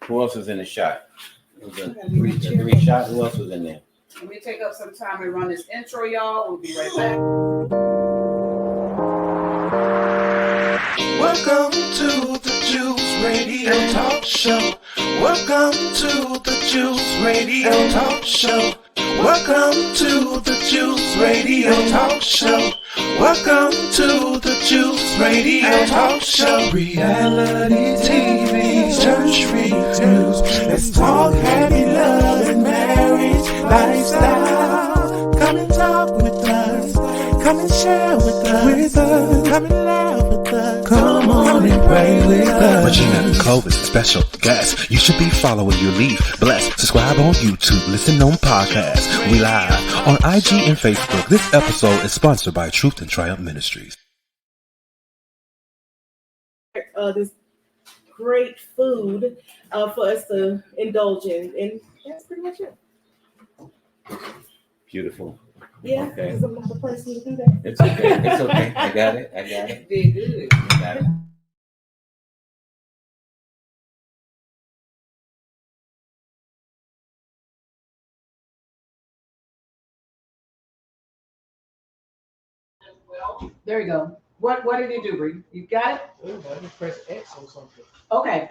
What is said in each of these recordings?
Who else was in the shot? It was a three shot. Who else was in there? Let me take up some time and run this intro, y'all. We'll be right back. Welcome to the Juice Radio Talk Show. Welcome to the Juice Radio Talk Show. Welcome to the Juice Radio Talk Show. Welcome to the Juice Radio Talk Show. Reality TV, church reviews. Let's talk happy love and marriage lifestyle. Come and talk with us. Come and share with us. Come and laugh with us. Come on and pray with us. But you're not Clovis, special guest. You should be following your lead. Bless, subscribe on YouTube, listen on podcasts. We live on IG and Facebook. This episode is sponsored by Truth and Triumph Ministries. This great food for us to indulge in, and that's pretty much it. Beautiful. Yeah, Okay. because I'm not the person to do that. It's okay. It's okay. I got it. Did good. I got it. There you go. What did you do, Bree? You got it? I just press X or something. Okay.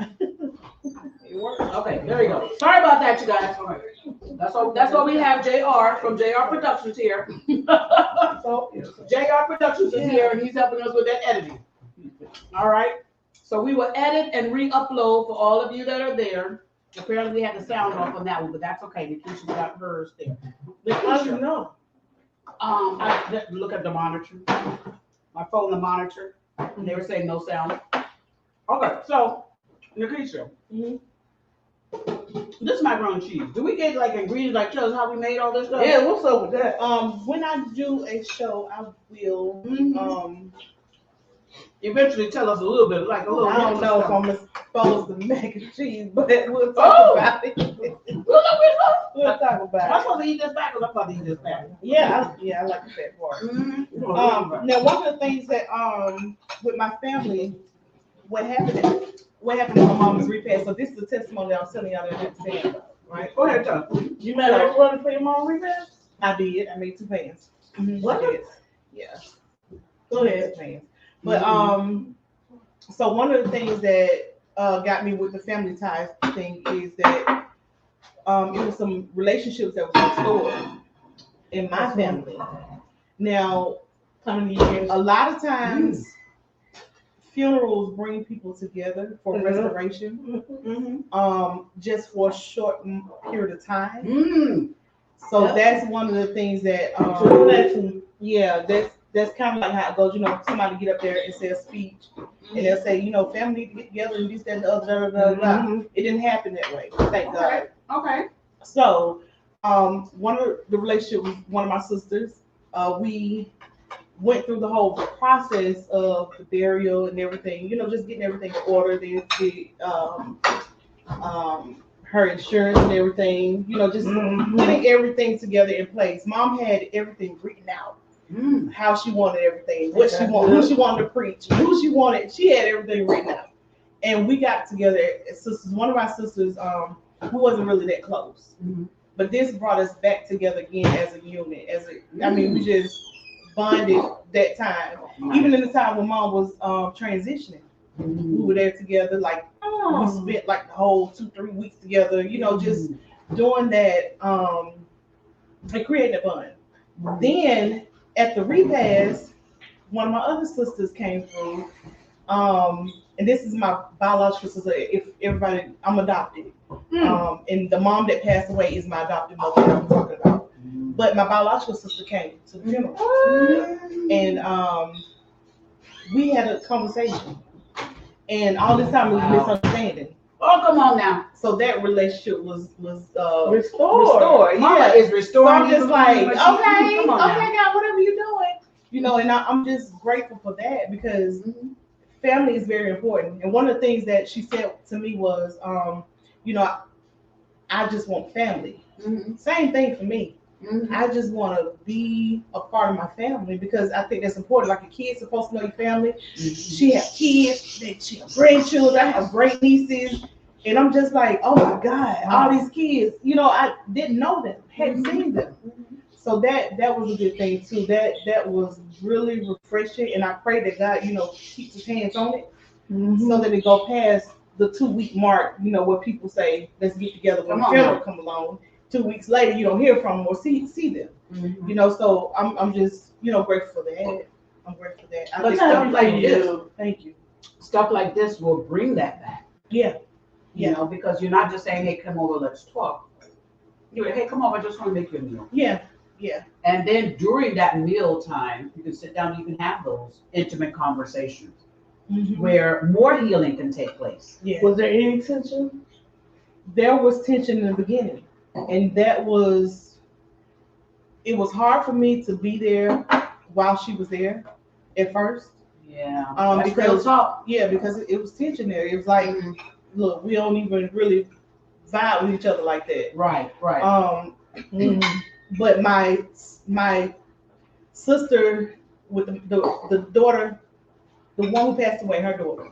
It worked. Okay, there you go. Sorry about that, you guys. All right. That's why we have JR from JR Productions here. So JR Productions is here and he's helping us with that editing. All right. So we will edit and re-upload for all of you that are there. Apparently we had the sound off on that one, but that's okay. Nikisha got hers there. How do you know? I look at the monitor. My phone, the monitor. And they were saying no sound. Okay, so Nikisha. Mm-hmm. This macaroni and cheese. Do we get like ingredients like tell us how we made all this stuff? Yeah, what's up with that? When I do a show, I will Eventually tell us a little bit, like a little. I don't know if I'm exposed to mac and cheese, but we'll talk about it. We'll talk about I'm supposed to eat this back, or I'm about to eat this back. Yeah, I like the fat part. Mm-hmm. Now one of the things that with my family, what happened at my mom's repast. So this is the testimony that I was telling y'all that I didn't say about, right? Go ahead, tell us. You made a run for your mom repast? I did. I made 2 pans. What? Yeah. Go ahead, pans. But so one of the things that got me with the family ties thing is that it was some relationships that was restored in my family. Now, a lot of times funerals bring people together for restoration, just for a short period of time. So that's one of the things that, that's kind of like how it goes. You know, somebody get up there and say a speech, and they'll say, you know, family need to get together and this, that, and the other, blah, blah, blah. It didn't happen that way, thank God. Okay. So, one of the relationship with one of my sisters, we went through the whole process of the burial and everything, you know, just getting everything in order, her insurance and everything, you know, just getting everything together in place. Mom had everything written out, how she wanted everything, what she wanted, who she wanted to preach, who she wanted. She had everything written out. And we got together as sisters. One of my sisters, who wasn't really that close, but this brought us back together again as a unit. I mean, we just bonded that time. Even in the time when Mom was transitioning, we were there together. Like we spent like the whole 2-3 weeks together. You know, just doing that and creating a bond. Then at the repast, one of my other sisters came through. And this is my biological sister. If everybody, I'm adopted. And the mom that passed away is my adopted mother that I'm talking about. But my biological sister came to the funeral. And we had a conversation. And all this time it was misunderstanding. Oh, come on now. So that relationship was restored. Restored. Mama is restoring. So I'm just like, okay, Come on now. God, whatever you're doing. You know, and I'm just grateful for that because family is very important. And one of the things that she said to me was, you know, I just want family. Same thing for me. I just want to be a part of my family because I think that's important. Like a kid's supposed to know your family. She has kids, she has grandchildren, I have great nieces. And I'm just like, oh my God, all these kids, you know, I didn't know them, hadn't seen them. So that was a good thing too. That was really refreshing, and I pray that God, you know, keeps his hands on it, so that it go past the 2-week mark, you know, where people say, let's get together when the funeral come along. 2 weeks later, you don't hear from them or see them. You know, so I'm just, you know, grateful for that. I'm grateful for that. I But think stuff like this, thank you. stuff like this will bring that back. Yeah. You know, because you're not just saying, hey, come over, let's talk. You're like, hey, come over, I just want to make you a meal. Yeah. And then during that meal time, you can sit down and you can have those intimate conversations where more healing can take place. Yeah. Was there any tension? There was tension in the beginning, and it was hard for me to be there while she was there at first. Yeah. Because real talk. Yeah, because it was tension there. It was like, look, we don't even really vibe with each other like that. Right. But my sister with the daughter, the one who passed away, her daughter,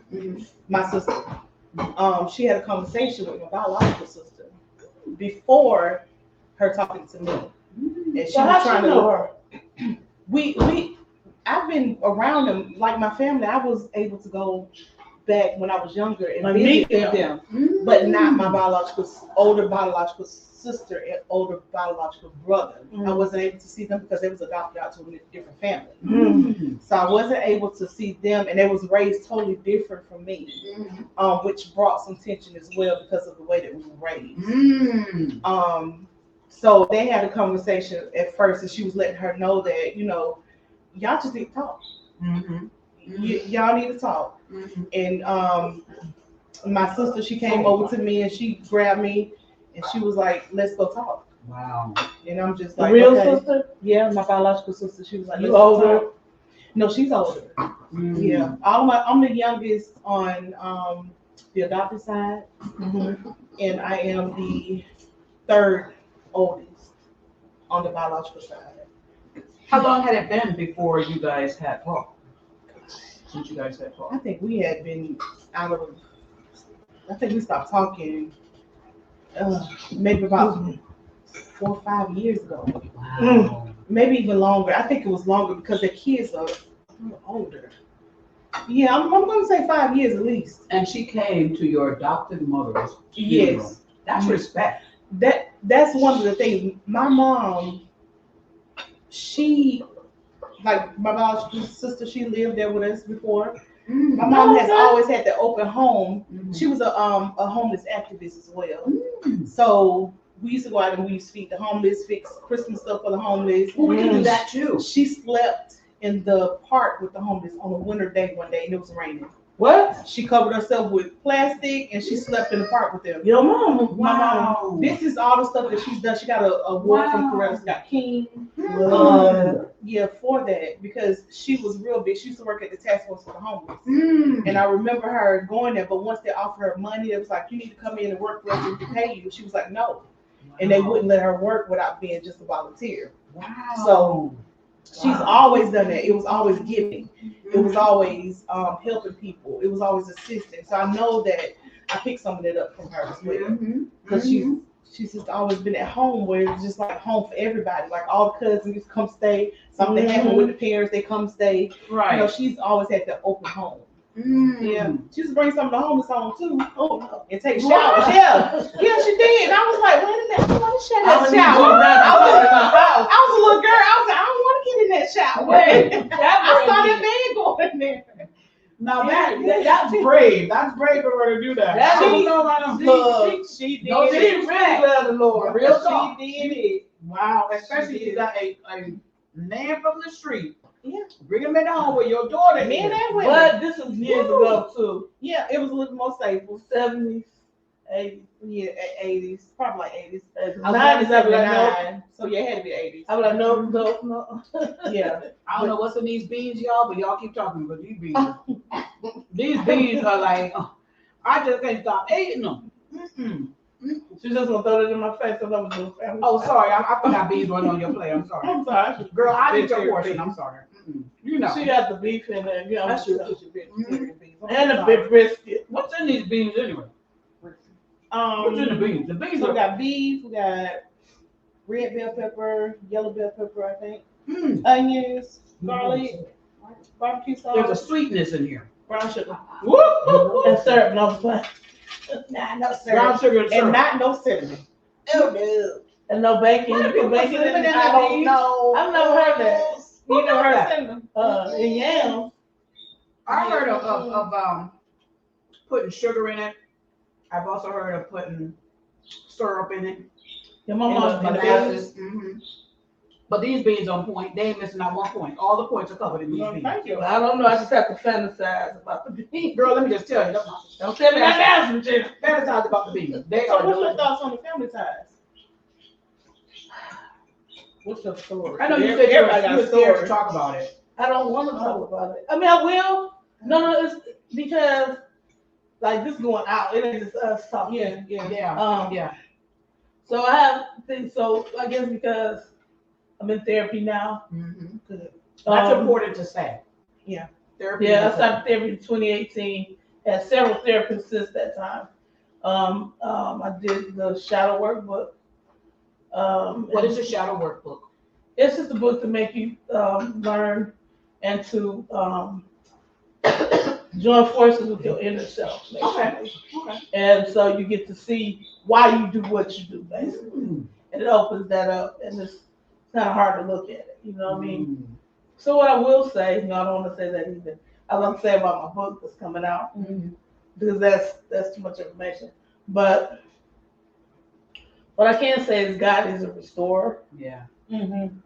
my sister, she had a conversation with my biological sister before her talking to me, and she was trying to know her. I've been around them, like my family. I was able to go back when I was younger and visit them, but not my older biological sister and older biological brother. I wasn't able to see them because they was adopted out to a different family. So I wasn't able to see them, and they was raised totally different from me, which brought some tension as well because of the way that we were raised. So they had a conversation at first, and she was letting her know that, you know, y'all just need to talk. Y'all need to talk. And my sister, she came over to me and she grabbed me and she was like, let's go talk. Wow. And I'm just The like, real okay. sister? Yeah, my biological sister. She was like, You let's go older? talk. No, she's older. Yeah. I'm the youngest on the adopted side, and I am the third oldest on the biological side. How long had it been before you guys had talked? Since you guys had talked? I think we had been out of, I think we stopped talking maybe about 4 or 5 years ago. Wow. Maybe even longer. I think it was longer because the kids are a little older. Yeah, I'm going to say 5 years at least. And she came to your adopted mother's funeral. Yes. That's respect. That's one of the things. My mom, she, like my biological sister, she lived there with us before. My mom has always had the open home. She was a homeless activist as well. So we used to go out and we used to feed the homeless, fix Christmas stuff for the homeless. Well, we can do that too. She slept in the park with the homeless on a winter day one day, and it was raining. What? She covered herself with plastic and she slept in the park with them. Your mama. My mom, this is all the stuff that she's done. She got a award from Coretta Scott King. Yeah, for that, because she was real big. She used to work at the task force for the homeless. And I remember her going there, but once they offered her money, it was like, you need to come in and work for us and we can pay you. She was like, no. And they wouldn't let her work without being just a volunteer. Wow. So she's always done that. It was always giving. It was always helping people. It was always assisting. So I know that I picked some of that up from her as well. Because she's just always been at home where it's just like home for everybody. Like all the cousins come stay. Something happened with the parents, they come stay. Right. You know, she's always had the open home. Yeah. She used to bring some of the homeless home too. And take showers. Yeah, she did. And I was like, wait a minute, I want to share that shower. I was a little girl. I was like, I don't want to get in that shower. I saw that man going in there. Now that's brave. That's brave for her to do that. That's She- She did. No, she didn't really love the Lord. Real talk. She did it. Wow, especially if you got a man from the street. Yeah. Bring him in the home with your daughter. Men here. and women. But this was years ago too. Yeah, it was a little more stable. 70s, 80s. Yeah, 80s, probably like 80s. I was 90s, born in I was like, no. 79, so yeah, it had to be 80s. I was like, no. Yeah. I don't know what's in these beans, y'all, but y'all keep talking about these beans. These beans are like, I just can't stop eating them. She just gonna throw it in my face because I was doing family. Oh, sorry, I forgot beans went on your plate. I'm sorry. I'm sorry. Girl, I did your portion. I'm sorry. You know. She got the beef in there. Yeah, That's I'm true. sure. And a big brisket. What's in these beans anyway? What's in the beans? The beans So we are. got beef, we got red bell pepper, yellow bell pepper, I think, Mm, onions, garlic, barbecue there's a sauce, sweetness in here. brown sugar, Woo! and syrup. No, nah, no Brown syrup, sugar and syrup. and not no cinnamon. Oh no. And no bacon. Why do You people put put bacon in cinnamon the in I their don't beans? know. I've never heard that. Who never heard that? Cinnamon. In yams. I heard of putting sugar in it. I've also heard of putting syrup in it. Yeah, my And mom did that. molasses. But these beans on point. They ain't missing not one point. All the points are covered in these Well, beans. thank you. I don't know. I just have to fantasize about the beans. Girl, let me just tell you. Don't tell me that answer, Jen. Fantasize about the beans. They So are what's your delicious. thoughts on the family ties? What's your story? I know you said you Everybody got were scared to stories. talk about it. I don't want to talk about it. I mean, I will. No, it's because like this going out. It ain't just us talking. Yeah, yeah. Yeah. Yeah. So I have things. So I guess because I'm in therapy now. That's Um, important to say. Yeah. Therapy. Yeah, I is started therapy in 2018. Had several therapists since that time. I did the shadow workbook. What is your shadow workbook? It's just a book to make you learn and to join forces with your inner self. Basically. Okay. And so you get to see why you do what you do, basically. And it opens that up, and it's kind of hard to look at it. You know what I mean? So what I will say, no, I don't want to say that either. I love to say about my book that's coming out because that's too much information. But what I can say is God is a restorer. Yeah. And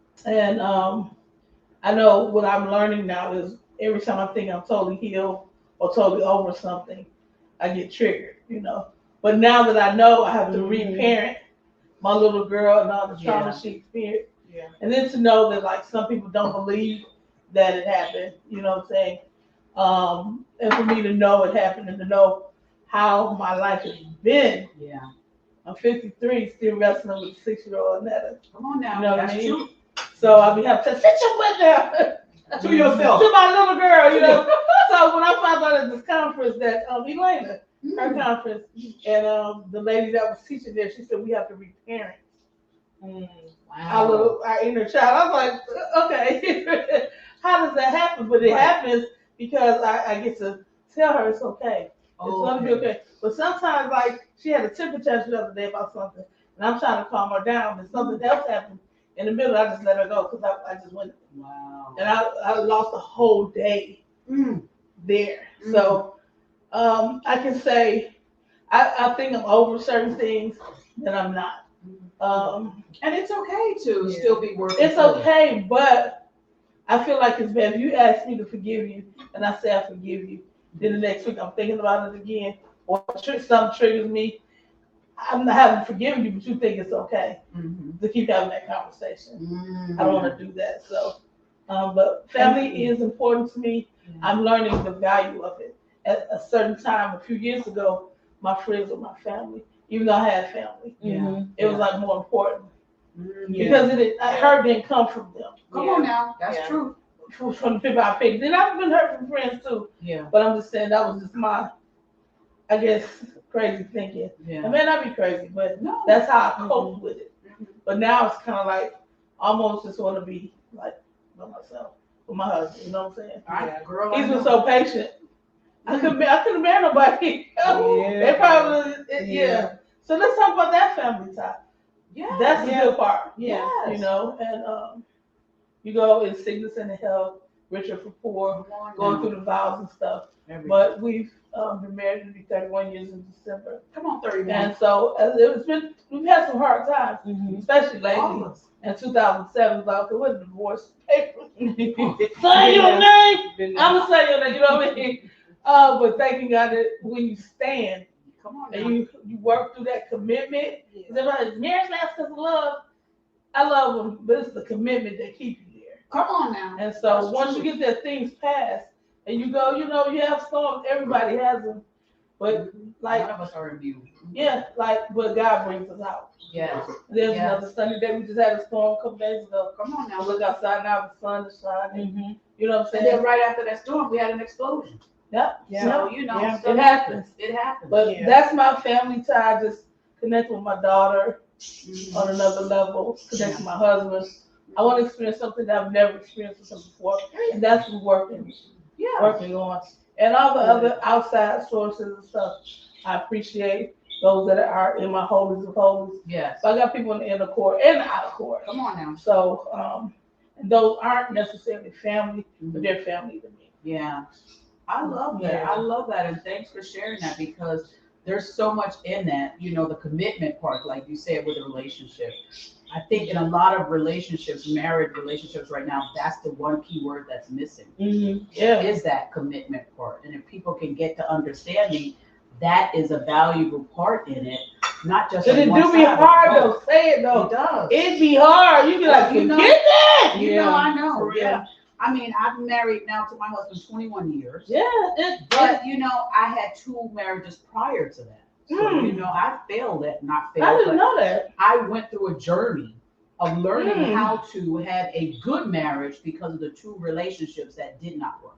I know what I'm learning now is every time I think I'm totally healed or totally over something, I get triggered, you know. But now that I know I have to reparent my little girl and all the trauma she experienced, and then to know that like some people don't believe that it happened, you know what I'm saying? And for me to know it happened and to know how my life has been. Yeah. I'm 53, still wrestling with a 6-year-old Netta. Come on now. You know what I That's mean? true. So I be have to sit your butt down To yourself. to my little girl, you know. So when I found out at this conference that Elena, her conference, and the lady that was teaching there, she said we have to reparent our inner child. I was like, okay, how does that happen? But it happens because I get to tell her it's okay. It's gonna be okay. But sometimes, like, she had a temper tantrum the other day about something, and I'm trying to calm her down, and something else happened in the middle. I just let her go because I just went. Wow. And I lost a whole day there. So I can say I think I'm over certain things that I'm not. And it's okay to still be working. It's okay, but I feel like it's bad. If you ask me to forgive you, and I say I forgive you, then the next week I'm thinking about it again, or something triggers me. I'm not having forgiven you, but you think it's okay to keep having that conversation. I don't want to do that. So, but family is important to me. I'm learning the value of it. At a certain time, a few years ago, my friends were my family, even though I had family. It was like more important because hurt didn't come from them. Come on now. That's true. From the people I picked. And I've been hurt from friends too. Yeah. But I'm just saying that was just my, I guess, crazy thinking. It may not be crazy, but that's how I cope with it. But now it's kind of like almost just want to be like by myself with my husband. You know what I'm saying? Yeah, girl. He's been so patient. I couldn't bear nobody. They probably So let's talk about that family time. Yeah. That's the good part. Yes. You know, and you go in sickness and in health, richer for poor, going through the vows and stuff. But we've been married to be 31 years in December. Come on, 31. And so we've had some hard times, especially lately. In 2007, like, it was divorce papers. Say your name. I'm gonna say your name. You know what I mean? But thanking God that when you stand and you work through that commitment, because marriage lasts because of love. I love them, but it's the commitment that keeps you there. Come on now. And so once you get that things passed, and you go, you know, you have storms. Everybody has them, but like none of us are immune. but God brings us out. Yes. There's another sunny day. We just had a storm a couple days ago. Come on I now. look outside now, the sun is shining. You know what I'm And saying? then right after that storm, we had an explosion. Yep. Yeah. So, you know, Yeah. It happens. It happens. But Yeah. that's my family tie. Just connect with my daughter Mhm. on another level. Connect with my husband. I want to experience something that I've never experienced with him before, and that's what Yeah. working on. And all the other outside sources and stuff, I appreciate those that are in my holies of holies. Yes. So I got people in the inner court and the outer court. Come on now. So, and those aren't necessarily family, but they're family to me. Yeah. I love that. Yeah. I love that. And thanks for sharing that, because there's so much in that, you know, the commitment part, like you said, with a relationship. I think in a lot of relationships, married relationships right now, that's the one key word that's missing. Yeah. Is that commitment part. And if people can get to understanding that is a valuable part in it, not just But on it one do be side, hard but though. both. Say it though. It does. It be hard. You be like, You know- forget that. You know, I know. For real. Yeah. I mean, I've been married now to my husband 21 years. Yeah. But, you know, I had 2 marriages prior to that. So, you know, I failed at not I failed, didn't but know that. I went through a journey of learning Mm. how to have a good marriage because of the 2 relationships that did not work.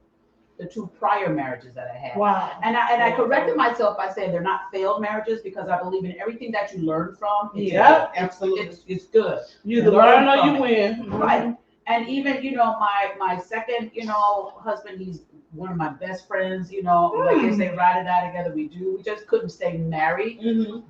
The 2 prior marriages that I had. Wow. And I corrected myself by saying they're not failed marriages, because I believe in everything that you learn from. It's Yeah, good. absolutely. It's good. You either Learn learn or from you it. win. Right. And even, you know, my second, you know, husband, he's one of my best friends, you know, like they say, ride or die together, we do. We just couldn't stay married,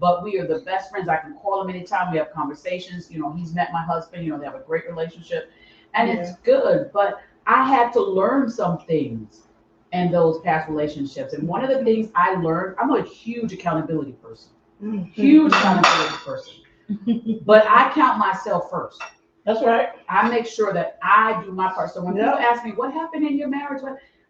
but we are the best friends. I can call him anytime. We have conversations. You know, he's met my husband, you know, they have a great relationship, and it's good. But I had to learn some things in those past relationships. And one of the things I learned, I'm a huge accountability person, huge accountability person, but I count myself first. That's right. I make sure that I do my part. So when Yeah. people ask me what happened in your marriage,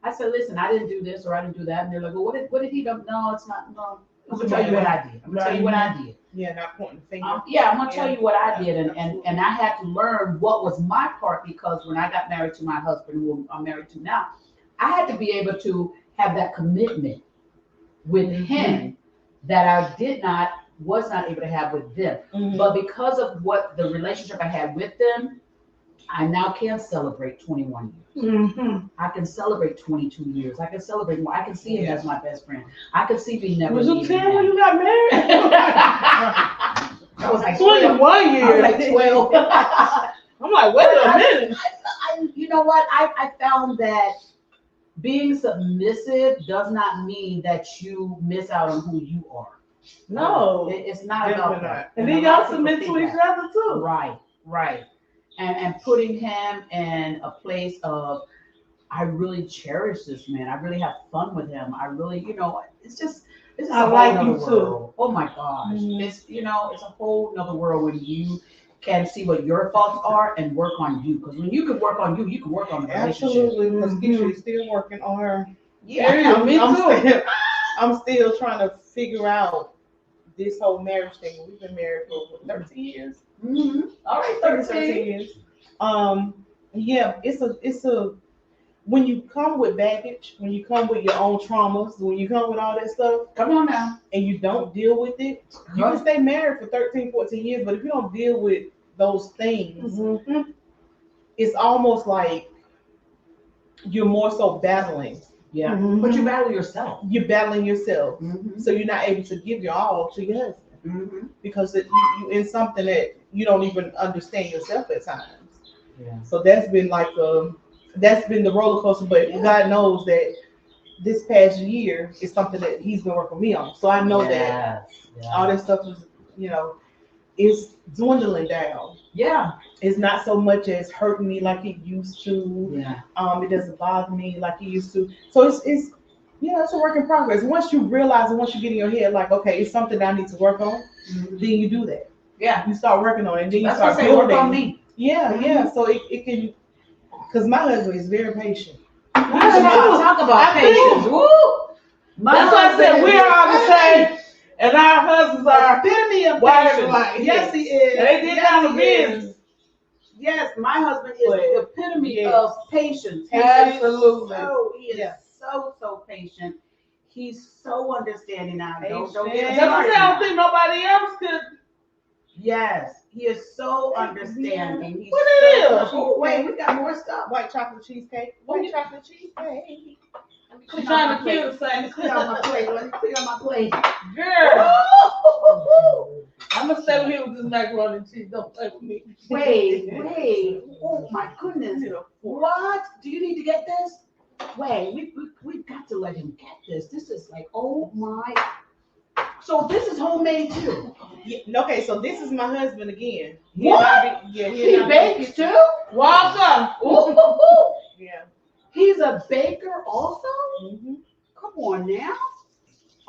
I said, listen, I didn't do this or I didn't do that. And they're like, well, what did he do? No, it's not. No, I'm gonna tell you what I did. I'm gonna tell you what I did. Yeah, not pointing the finger. Yeah, I'm gonna tell you what I did, and I had to learn what was my part, because when I got married to my husband, who I'm married to now, I had to be able to have that commitment with him that I was not able to have with them. But because of what the relationship I had with them, I now can celebrate 21 years. I can celebrate 22 years. I can celebrate more. I can see him as my best friend. I can see me never Was you leaving 10 when him. you got married? I was like 12. 21 I was years. like 12. I'm like, wait a minute. You know what? I found that being submissive does not mean that you miss out on who you are. No. It's not about Definitely that. not. And a then lot y'all of people submit think to each that. other too. Right. And putting him in a place of, I really cherish this man. I really have fun with him. I really, you know, it's just a I whole like nother you too. world. Oh my gosh. It's, you know, it's a whole nother world when you can see what your thoughts are and work on you. Because when you can work on you, you can work on the relationship. Absolutely, because Keisha is still working on her. Yeah, me too. I'm still trying to figure out this whole marriage thing. We've been married for 13 years. All right, 13 13. years. Yeah, it's a when you come with baggage, when you come with your own traumas, when you come with all that stuff, Come on now. and you don't deal with it, you can stay married for 13, 14 years, but if you don't deal with those things, it's almost like you're more so battling. Yeah. But you battle yourself. You're battling yourself. Mm-hmm. So you're not able to give your all to your husband Mm-hmm. because you in something that you don't even understand yourself at times. Yeah. So that's been the roller coaster, but God knows that this past year is something that he's been working me on. So I know that all that stuff is, is dwindling down. Yeah. It's not so much as hurting me like it used to. Yeah. It doesn't bother me like it used to. So it's it's a work in progress. Once you realize and once you get in your head like, okay, it's something that I need to work on, then you do that. Yeah. You start working on it, and then you That's start what I say, work building. on me. Yeah. So it can, because my husband is very patient. Talk about I do. patience. Woo! That's why I said we are all the same, and our husbands are Epitome of wired patience. like Yes, he is. They did Yes, down the he is. business. Yes, my husband is the epitome Yes. of patience. Absolutely. He is so patient. He's so understanding now. Don't get Patient. us That's why I started said I now. don't think nobody else could. Yes, he is so understanding. He's What it so, is? Oh, wait, we got more stuff. White chocolate cheesecake. White chocolate cheesecake. She's trying to kill the same. Clear out my plate. Let me clear out my plate. Girl. I'm gonna stay here with this macaroni and cheese. Don't play with me. Wait. Oh my goodness. What? Do you need to get this? Wait, we've got to let him get this. This is like, oh my. So this is homemade too. Yeah, okay, so this is my husband again. What? He bakes too? Welcome. Ooh. Yeah. He's a baker also? Mm-hmm. Come on now.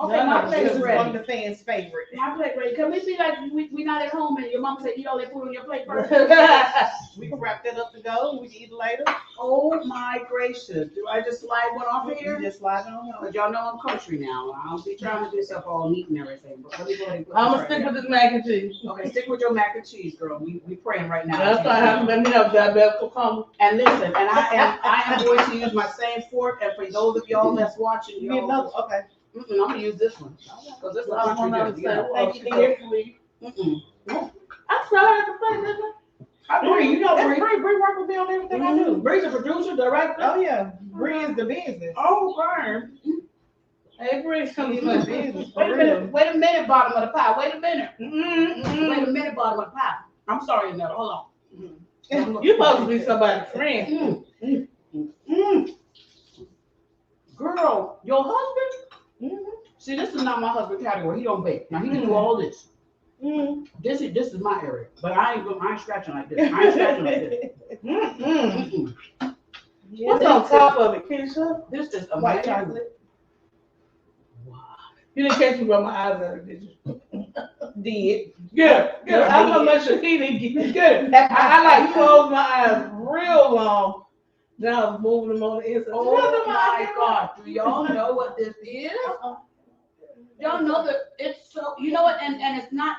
Okay, No, my no, plate This is is one ready. of the fans' favorite. My plate ready. Can we be like we not at home and your mama said eat all that food on your plate first? We can wrap that up to go and we can eat it later. Oh my gracious. Do I just slide one off of You here? just slide it on But y'all know I'm country now. I don't be trying to do stuff all neat and everything. But let me go ahead and put I'm this gonna right stick here. with this mac and cheese. Okay, stick with your mac and cheese, girl. We praying right now. That's why I haven't let me have diabetic coma. And listen, and I am going to use my same fork. And for those of y'all that's watching, You need another? y'all, Okay. I'm gonna use this one because this is I don't country good. You know. understand. I started to play, didn't I? I Bree, you know That's Bree. Bree work with me on everything I do. Bree's a producer, director. Oh yeah, Bree is the business. Oh, darn. Hey, Bree, She come is to the me. business. Wait For a real. minute. Wait a minute, bottom of the pie. Wait a minute. Mm-mm. Wait a minute, bottom of the pie. I'm sorry, Annette. Hold on. You supposed to be somebody's friend. Girl, your husband? Mhm. See, this is not my husband category. He don't bake. Now he can do all this. Mhm. This is my area. But I ain't scratching like this. I ain't scratching like this. Mm-mm. Mm-mm. What's on top of it, Keisha? This is White amazing. chocolate. You didn't catch me by my eyes out, did you? Did. Good. I'm gonna make sure he didn't get it. Good. I like closed my eyes real long. Then I was moving them on the inside. Oh my God. Do y'all know what this is? Y'all know that it's so, you know what, and it's not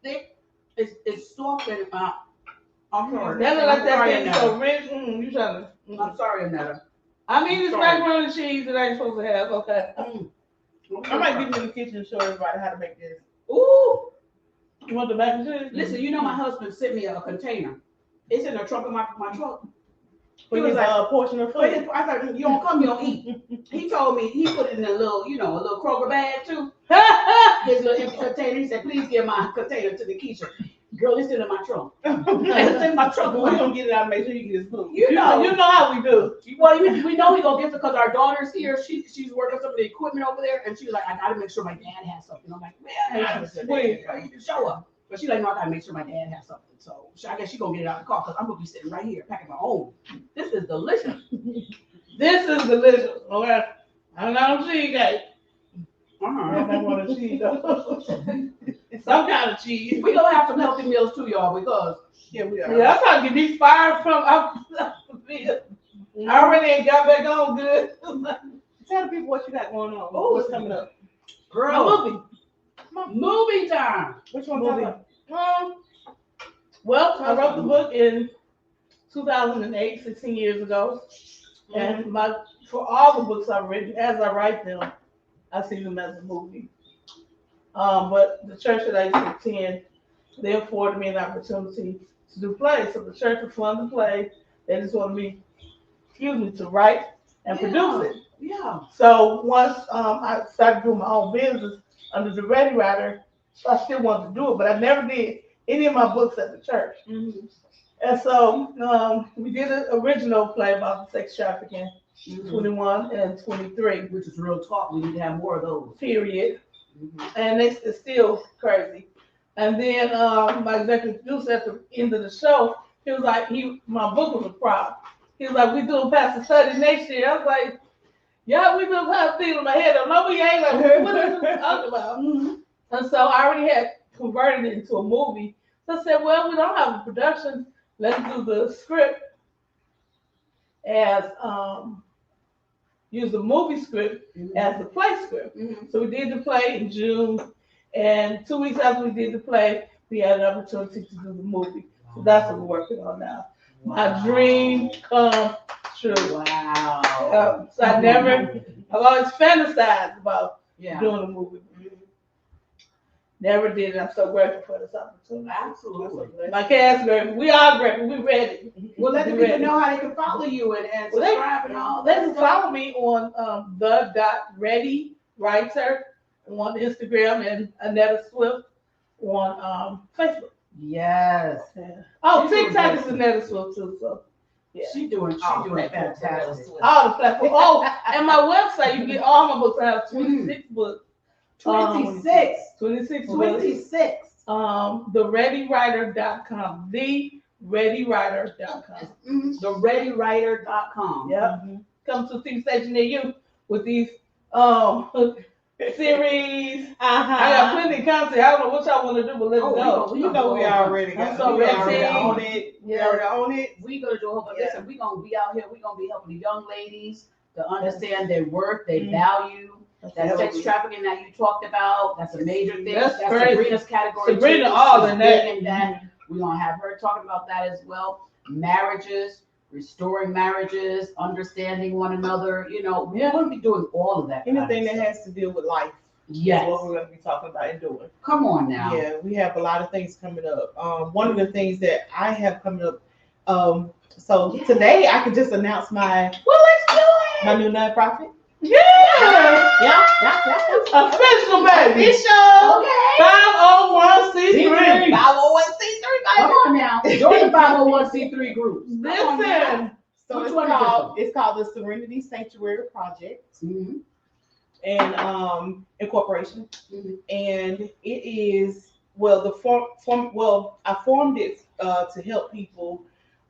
thick, it's soft and, I'm sorry. That look like that I'm thing sorry, so rich. You trying to? I'm sorry, Annetta. I mean, it's Sorry. macaroni and cheese that I ain't supposed to have. Okay. I might get you in the kitchen and show everybody how to make this. Ooh, You want the mac and cheese? listen, you know my husband sent me a container. It's in the trunk of my truck. For He was his like, portion of But food. I thought, you don't come, you don't eat. He told me, he put it in a little Kroger bag too. His little empty container. He said, please give my container to the KEASHA. Girl, it's in my trunk. It's in my trunk. We're gonna get it out and make sure you get his food. You know how we do. Well, we know we gonna get it because our daughter's here. She's working some of the equipment over there, and she's like, I gotta make sure my dad has something. I'm like, man, wait, you can show up. But she's like, no, I gotta make sure my dad has something. So I guess she's gonna get it out of the car because I'm gonna be sitting right here packing my own. This is delicious. This is delicious. Okay. I'm not a cheese guy. Uh-huh. I want a cheese though. Some kind of cheese. We gonna have some healthy meals too, y'all, because Yeah, we are. Yeah, I'm trying to get me fired from. I already ain't got back on good. Tell the people what you got going on. Oh, What's coming up? girl, movie time. Which one? Movie. Talk about? Well, I wrote the book in 2008, 16 years ago. And for all the books I've written, as I write them, I see them as a movie. But the church that I used to attend, they afforded me an opportunity to do plays. So the church was funding the play. They just wanted me, to write and produce it. Yeah. So once I started doing my own business under the Ready Writer, I still wanted to do it, but I never did any of my books at the church. Mm-hmm. And so we did an original play about sex trafficking, 21 and 23, Which is real talk. We need to have more of those. period. And it's still crazy. And then my executive producer at the end of the show, he was like, my book was a prop. He was like, we doing Pastor Study next year. I was like, yeah, we doing Pastor Study in my head. No, we ain't. Like, what is this talking about? And so I already had converted it into a movie. So I said, well, we don't have a production. Let's do the script as, use the movie script as the play script. So we did the play in June, and 2 weeks after we did the play, we had an opportunity to do the movie. So that's what we're working on now. My dream come true. Wow. So I've always fantasized about Yeah. doing a movie. Never did, and I'm so grateful for this opportunity. Absolutely. My cast grateful. We are grateful. We ready. Well, let the We people ready. know how they can follow you and Well, subscribe and all They that can stuff. follow me on the.readywriter on Instagram and Annetta Swift on Facebook. Yes. Yeah. Oh, She's doing TikTok good. is Annetta Swift too. So yeah. She doing fantastic. All the platforms. Oh, and my website, you can get all my books. I have 26 books. 26. 26 books. 26. TheReadyWriter.com. TheReadyWriter.com. TheReadyWriter.com. Yep. Come to see station near you with these series. I got plenty of content. I don't know what y'all want to do, but let's go. You know we already I'm got so we already ready. own it. We already own it. We gonna do a whole, but listen, we gonna be out here. We gonna be helping the young ladies to understand their worth, their value. That sex trafficking that you talked about, that's a major thing. That's That's crazy. Sabrina's category. Sabrina too. all She's in that. big in that. We're gonna have her talking about that as well. Marriages, restoring marriages, understanding one another. You know, we're gonna be doing all of that. Anything that kind of has to deal with life. Yes. Is what we're going to be talking about and doing. Come on now. Yeah, we have a lot of things coming up. One of the things that I have coming up. So today I could just announce my Well, let's do it. my new nonprofit. Yeah. Yeah. Official, baby. Official. Okay. 501c3. 501c3. Come on now. Join the 501c3 groups. Come on now. Listen. So Which it's one is called the Serenity Sanctuary Project Mhm. and incorporation. Mhm. And it is I formed it to help people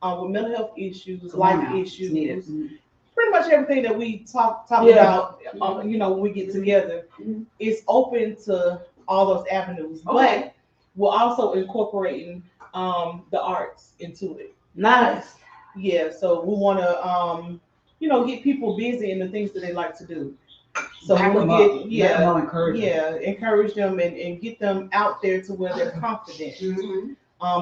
with mental health issues, Come on life now. issues, It's needed. pretty much everything that we talk Yeah. about. When we get together, Mhm. it's open to all those avenues. Okay. But we're also incorporating the arts into it. Nice. Yeah, so we want to get people busy in the things that they like to do. So Back when them we up. get Let them know, encourage them. encourage them and get them out there to where they're confident Mhm.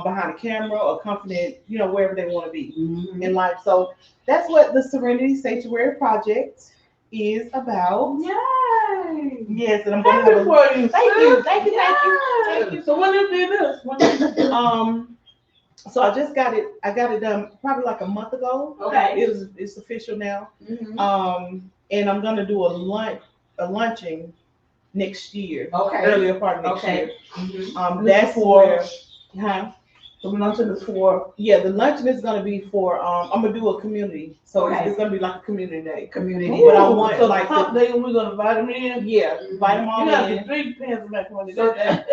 behind a camera or confident, wherever they want to be Mhm. in life. So that's what the Serenity Sanctuary Project is about. Yay! Yes, and I'm going to Happy have for you. thank you. Thank you. So when did you do this? So I just got it. I got it done probably like a month ago. Okay. It's official now. Mhm. And I'm gonna do a luncheon next year. Okay. Earlier part of next Okay. year. Mhm. That's for- where. Huh? The luncheon is for. Yeah, the luncheon is gonna be for. I'm gonna do a community. So Okay. it's gonna be like a community day. Community. But I want so like the top day we're gonna invite them in. Yeah, invite them all You got in. the 3 pens back when you So- do that.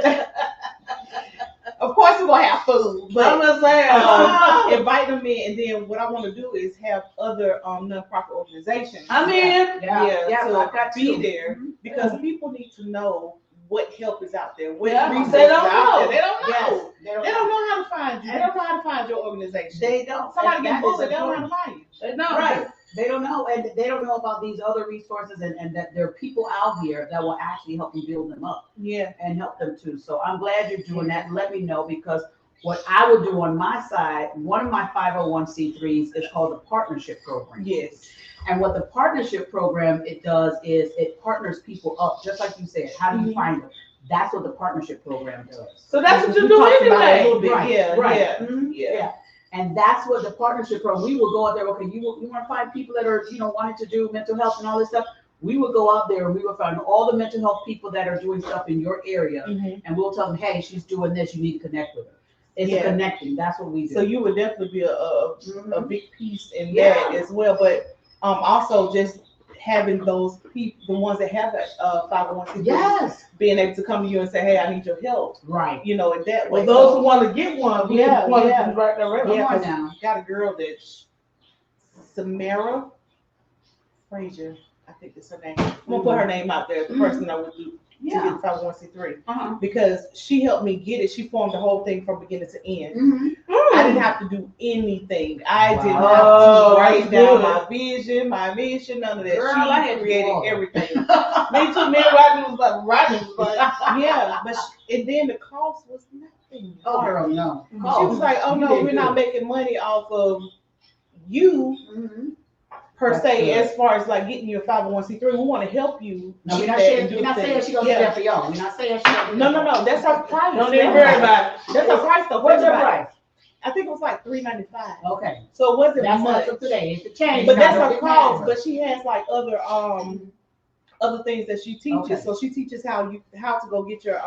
Of course, we're gonna have food, but I'm just saying. invite them in, and then what I want to do is have other nonprofit organizations. I'm in. Yeah. to I got be you. there Mhm. because people need to know what help is out there, what Yeah, resources they don't are out know. there. They don't know. Yes. They don't know how to find you. They don't know how to find your organization. They don't. Somebody and get that is bullied, they don't know how important. to find you. No, Right. They don't know, and they don't know about these other resources, and that there are people out here that will actually help you build them up Yeah. and help them too. So I'm glad you're doing that. Let me know, because what I will do on my side, one of my 501c3s is called the partnership program. Yes. And what the partnership program it does is it partners people up, just like you said. How do you find them? That's what the partnership program does. So that's what you We do talked about it a anyway. little bit. Right, Yeah. right. Yeah. Mhm, Yeah. And that's what the partnership program, we will go out there, okay, you want to find people that are, wanting to do mental health and all this stuff. We will go out there and we will find all the mental health people that are doing stuff in your area. Mhm. And we'll tell them, hey, she's doing this, you need to connect with her. It's Yeah. a connecting, that's what we do. So you would definitely be a Mhm. big piece in Yeah. that as well. But also just having those people, the ones that have that 501c3, Yes, being able to come to you and say, hey, I need your help, right. in that way. Well, those who want to get one, we Yeah, can point yeah. them right direction. Come on 'cause now. got a girl that Samara Frazier, I think that's her name. I'm gonna put her name out there, the person I would do to Yeah. get 501c3, Uh-huh. because she helped me get it. She formed the whole thing from beginning to end. Mhm. I didn't have to do anything. I didn't have Wow. to write That's down good. my vision, my mission, none of that. Girl, I had She to do created all that. everything. Me too. Me and Rodney was like, Yeah, but and then the cost was nothing. Oh, girl, no. She was like, "Oh You no, did we're not good. making money off of you. Mhm. per That's se, good. as far as like getting your 501c3. We want to help you. No, we're get not that saying, and do we're not saying things. she gonna do that for y'all. We're not saying she gonna do No, that. no, no. That's our price. Don't even worry about it. That's our price though. What's your Everybody. price? I think it was like $395. Okay, So it wasn't that's much. not up today. It's the change. But that's not her what cost. matters. But she has like other things that she teaches. Okay. So she teaches how to go get your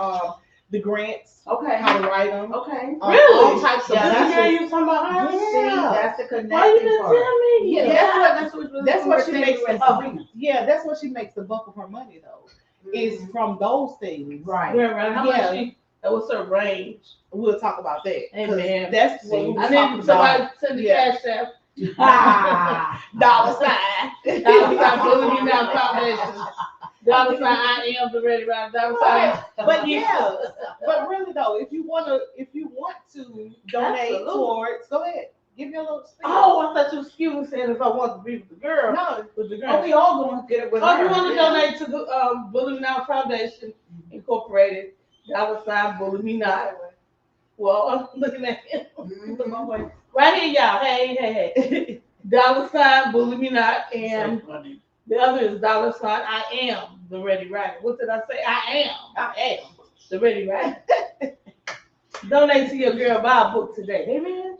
the grants, Okay, how to write them. okay. Really? All types of Yeah, Did that's you hear you talking about her? See, Yeah. that's the connecting Why you didn't part. tell me? Yeah, That's what she we're makes saying the to Sabrina. Yeah, that's what she makes the bulk of her money though. Is from those things. Right. Right, right. How Yeah. much she? What's her range? We'll talk about that. 'Cause Amen. That's what we I was need talking somebody about. to send the Yeah. cash app. Ah, Dollar sign. Dollar sign, Bully Me Now Foundation. Dollar sign, I am the Ready Rider. Dollar sign. But yeah, but really though, if you want to donate Absolutely. towards, go ahead, give your little speech. Oh, I thought you was saying if I want to be with the girl. No, With the oh, girl. we all gonna get it with Oh, her. you want to Yeah. donate to the Bully Me Now Foundation Incorporated, dollar sign Bully Me Now. Well, I'm looking at him. Mhm. Right here, y'all. Hey. Dollar sign Bully Me Not, and the other is dollar sign I am the Ready Rider. What did I say? I am the Ready Rider. Donate to your girl. Buy a book today. Amen.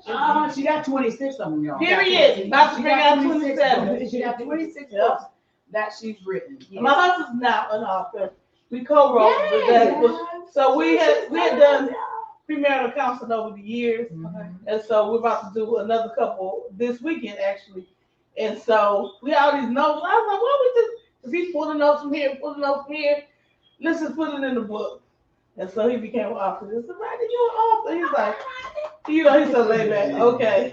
She got 26 of them, y'all. Period. About to She bring got out 27. books. She got 26 Yeah. books that she's written. My husband's now an author. We co-wrote the that book. So we had done premarital counseling over the years. And so we're about to do another couple this weekend, actually. And so we all these notes. I was like, why we just, because he's pulling notes from here, pulling notes from here. Let's just put it in the book. And so he became an author. I said, Rodney, you're an author. He's like, he's so laid back. Okay.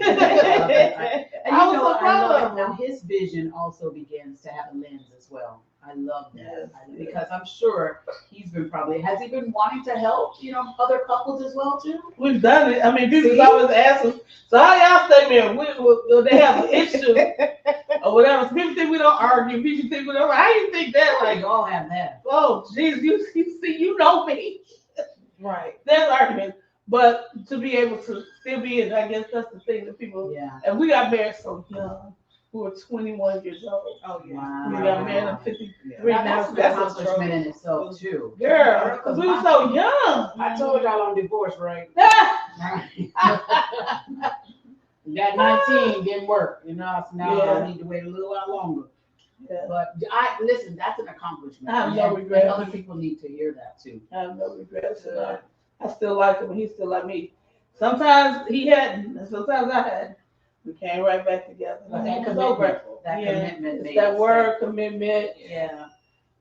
And I you was know, so I proud love of it. Now his vision also begins to have a lens as well. I love that because I'm sure he's been has he been wanting to help, other couples as well too? We've done it. I mean, people See? always ask us, so how y'all stay married? Will they have an issue or whatever? So people think we don't argue. People think we don't. How you think that? Like Like, all have that. oh, geez, you see, you know me. right. There's arguments, but to be able to still be in, I guess that's the thing that people. Yeah. And we got married so young. We were 21 years old. Oh yeah. Wow. We got married at 53 Now, now. that's an accomplishment in itself too. Girl, because we were so young. I told y'all I'm divorced, right? Got 19, didn't work. So now Yeah. I need to wait a little while longer. Yeah. But listen, that's an accomplishment. I have no And regrets. other people need to hear that too. I have no regrets. And I still like him, and he still like me. Sometimes he hadn't, and sometimes I hadn't. We came right back together. But I'm that so commitment, grateful. that Yeah. commitment It's made that us word, stay. commitment. Yeah.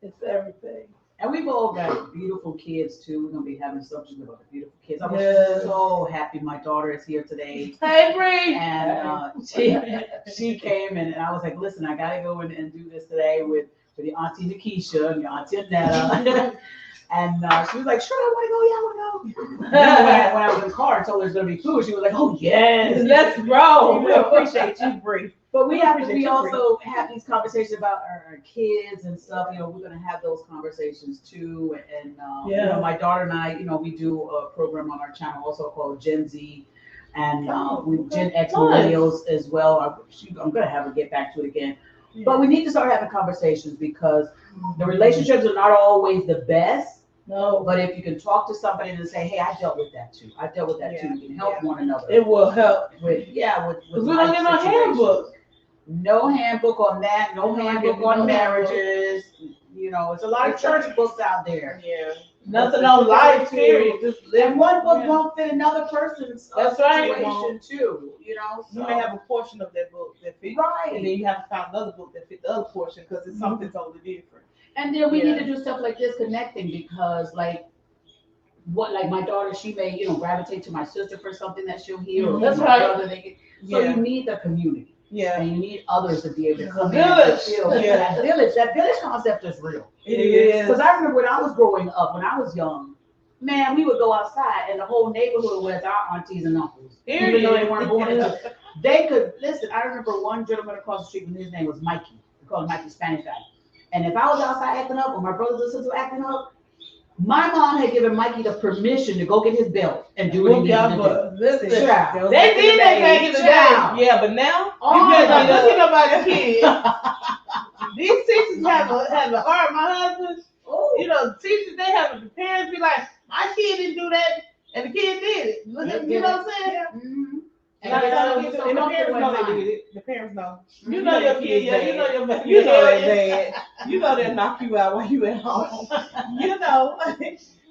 It's everything. And we've all got beautiful kids too. We're gonna be having subjects about the beautiful kids. I was Yes. so happy my daughter is here today. Hey, Bree. And she came and I was like, listen, I gotta go and do this today with your auntie KEASHA and your auntie Netta. And she was like, sure, I want to go. Yeah, I want to go. Then when I was in the car and told her there's gonna be food, she was like, oh yes. Let's roll. We appreciate you, Bree. But we appreciate you, also have these conversations about our kids and stuff. We're gonna have those conversations too. And my daughter and I, we do a program on our channel also called Gen Z, and with Gen X millennials as well. I'm gonna have her get back to it again. Yeah. But we need to start having conversations because the relationships are not always the best. No. But if you can talk to somebody and say, hey, I dealt with that too. I dealt with that too. You can help one another. It will help. With Because we don't get no handbook. No handbook on that. No handbook on marriages. It's a lot of church books out there. Yeah. Nothing on life, period. Just live. And one book won't fit another person's That's right. situation too. You may have a portion of that book that fits, Right. and then you have to find another book that fits the other portion because it's something totally different. And then we need to do stuff like this, connecting, because like my daughter, she may gravitate to my sister for something that she'll hear, or That's my right. brother. So you need the community. Yeah. And you need others to be able to come Village. in. And feel that village concept is real. It is. Because I remember when I was growing up, when I was young, man, we would go outside and the whole neighborhood was our aunties and uncles. Even though they weren't born into, they could listen. I remember one gentleman across the street, and his name was Mikey. We called him Mikey, Spanish guy. And if I was outside acting up, or my brothers and sisters were acting up, My mom had given Mikey the permission to go get his belt and do what he Whoop needed y'all to butt. do. Listen, Child. they did that back in the day. Child. Yeah, but now Oh, you better my not look at nobody's kid. These teachers have a heart. My husband, you know, teachers they have the parents be like, my kid didn't do that, and the kid did it. Look at, you know what I'm saying? Mhm. And And the so parents know they comfortable did it. The parents know. You know your kid, yeah, you know your baby. You know they're bad. You know they'll knock you out while you at home. You know.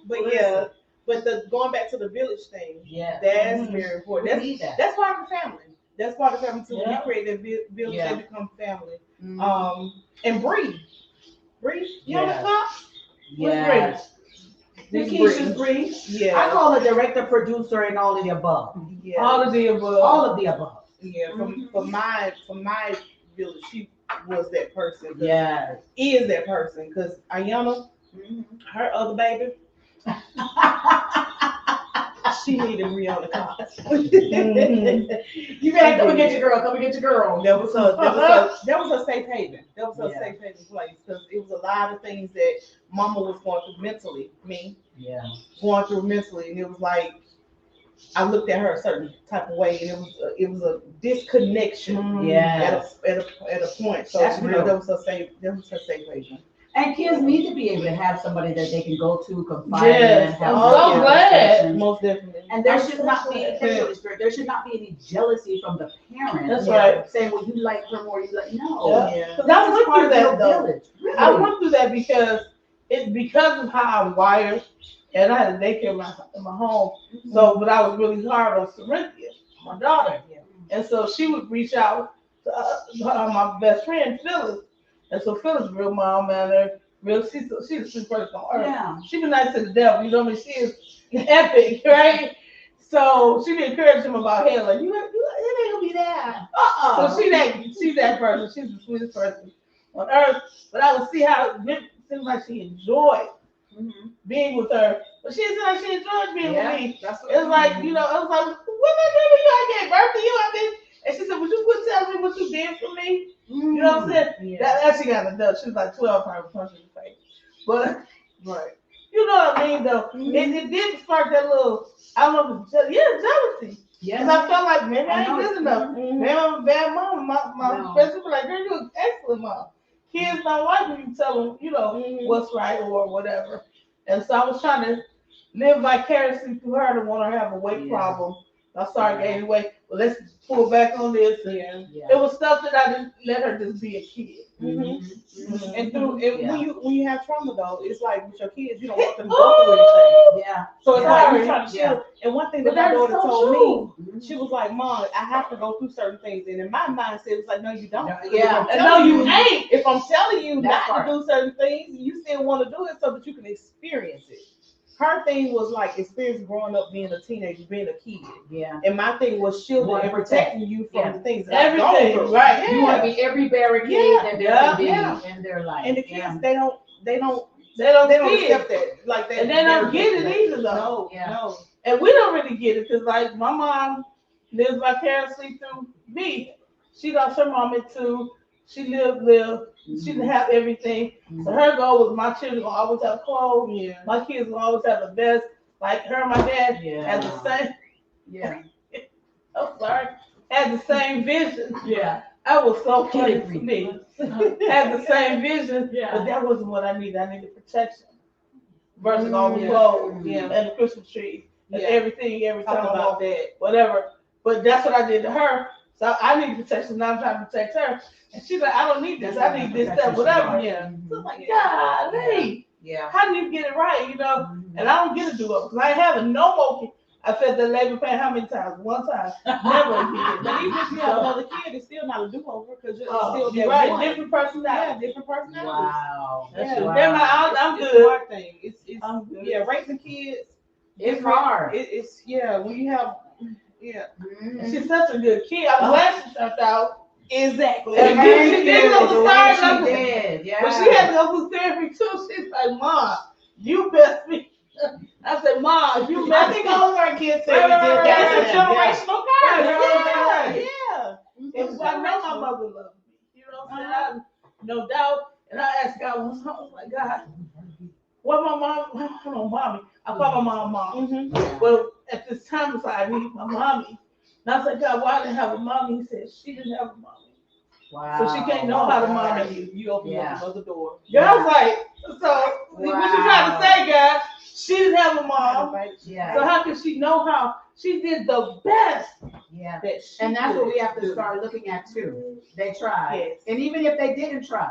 But yeah, but going back to the village thing, Yeah. that's very important. We need that. That's part of the family. That's part of the family too. When Yeah. you create that village, Yeah. they become family. Mhm. And Bree, you on the Yes. clock? Yes. This Keisha's Bree. Yeah. I call her director, producer, and all of the above. Yeah. All of the above. All of the above. Yeah. For my village, she was that person. Yes. Is that person because Ayana, her other baby, she needed Bree on the clock. You better come and get your girl. Come and get your girl. That was her safe haven. That was her Yeah. safe haven place because it was a lot of things that Mama was going through mentally, Yeah. going through mentally, and it was like I looked at her a certain type of way, and it was a disconnection Yeah. at a point. So That's you know real. that was her safe haven. And kids need to be able to have somebody that they can go to, confide Yes, in, have I'm those so glad. conversations. Most definitely. And there I'm should so not be, glad. thank you, Holy Spirit, there should not be any jealousy from the parents. That's right. Saying, well, you like her more, you like, no. Yeah. Yeah. Because I went through that though. Village. Really? I went through that because of how I'm wired, and I had a daycare in my home. So, but I was really hard on Corinthia, my daughter, and so she would reach out to my best friend Phyllis, and so Phyllis, real mom and she's the sweet person on earth. Yeah. She be nice to the devil, you know what I mean? She is epic, right? So she be encouraging him about hell, like it ain't gonna be that. So she's that person. She's the sweetest person on earth. But I would see how it seems like she enjoyed being with her, but she seemed like she enjoyed being with me. It's like, you know, it was like, what did I do to you? I gave birth to you. I did. And she said, would you quit telling me what you did for me? You know what I'm saying? Yeah. That actually got enough. She was like 12 times punching in the face. But Right. you know what I mean, though. It did spark that little, I don't know if it's jealousy. Yes. Because I felt like maybe I ain't know. good enough. Maybe I'm a bad mom. My best friend was like, girl, you're an excellent mom. Kids don't like when you tell them, you know, what's right or whatever. And so I was trying to live vicariously through her to want her to have a weight problem. I started gaining weight. Well, let's pull back on this. Yeah. It was stuff that I didn't let her just be a kid. And when you have trauma though, it's like with your kids, you don't want them to Ooh. go through anything. Yeah. So it's Yeah. like you're trying to Yeah. shield. And one thing But that my that's daughter so told true. me, she was like, Mom, I have to go through certain things. And in my mindset, it was like, no, you don't. No, yeah. If I'm And no, telling you ain't. If I'm telling you That not part. to do certain things, you still want to do it so that you can experience it. Her thing was like experience growing up being a teenager, being a kid. Yeah. And my thing was shielding Wanna and protect. protecting you from Yeah. the things that I've gone Everything, through. right. You want to be every barricade Yeah. that there can be Yeah. in their life. And the kids, Yeah. they don't They don't see accept it. that like that. And they don't get it either, though. No, Yeah. no. And we don't really get it because, like, my mom lives vicariously through me. She lost her mom at 2. She lived. She didn't have everything. So her goal was my children will always have clothes. Yeah. My kids will always have the best. Like her and my dad Yeah. had the same. Yeah. I'm sorry. Had the same vision. Yeah. I was so funny for me. Yeah. Had the same vision, Yeah. but that wasn't what I needed. I needed protection versus all the Yeah. clothes Yeah. and the Christmas tree and Yeah. everything every Talk time about that. whatever. But that's what I did to her. So I need protection. Now I'm trying to protect her. And she's like, I don't need this. I need this, that, whatever. Yeah. So I'm like, Yeah. golly, Yeah. how do you get it right? You know? And I don't get a do-over because I ain't having no more. I fed the labor pain how many times? One time. Never again. But even if you have another kid, it's still not a do-over because you're still You're that right. one. Different personality. Yeah, different personalities. Wow. Yeah. Wow. Never mind, I'm It's good. a hard thing. It's I'm good. yeah, raising kids. It's hard. It's when you have Mhm. She's such a good kid. I'm glad she turned out. exactly. And Thank she did you. go to The way start she did. Yeah. But she had to go through therapy too. She's like, Mom, you messed me. I said, Mom, you I messed think me. all of our kids say Right, right, we did right, that. right, It's a right. generational Right, curse. right, right, Yeah. And I know my mother loved me. You know what I'm saying? No doubt. And I asked God once, I was like, God, What my mom? Hold on, mommy. I call my mom. Mhm. Well, at this time, so I need my mommy. And I said, God, why I didn't have a mommy? He said, she didn't have a mommy. Wow. So she can't know how to mommy you. You open Yeah. up another door. Yeah, I was like, so what you trying to say, guys? She didn't have a mom. Yeah. So how can she know how? She did the best Yeah. that she And that's what we have to could start looking at too. They tried. Yes. And even if they didn't try,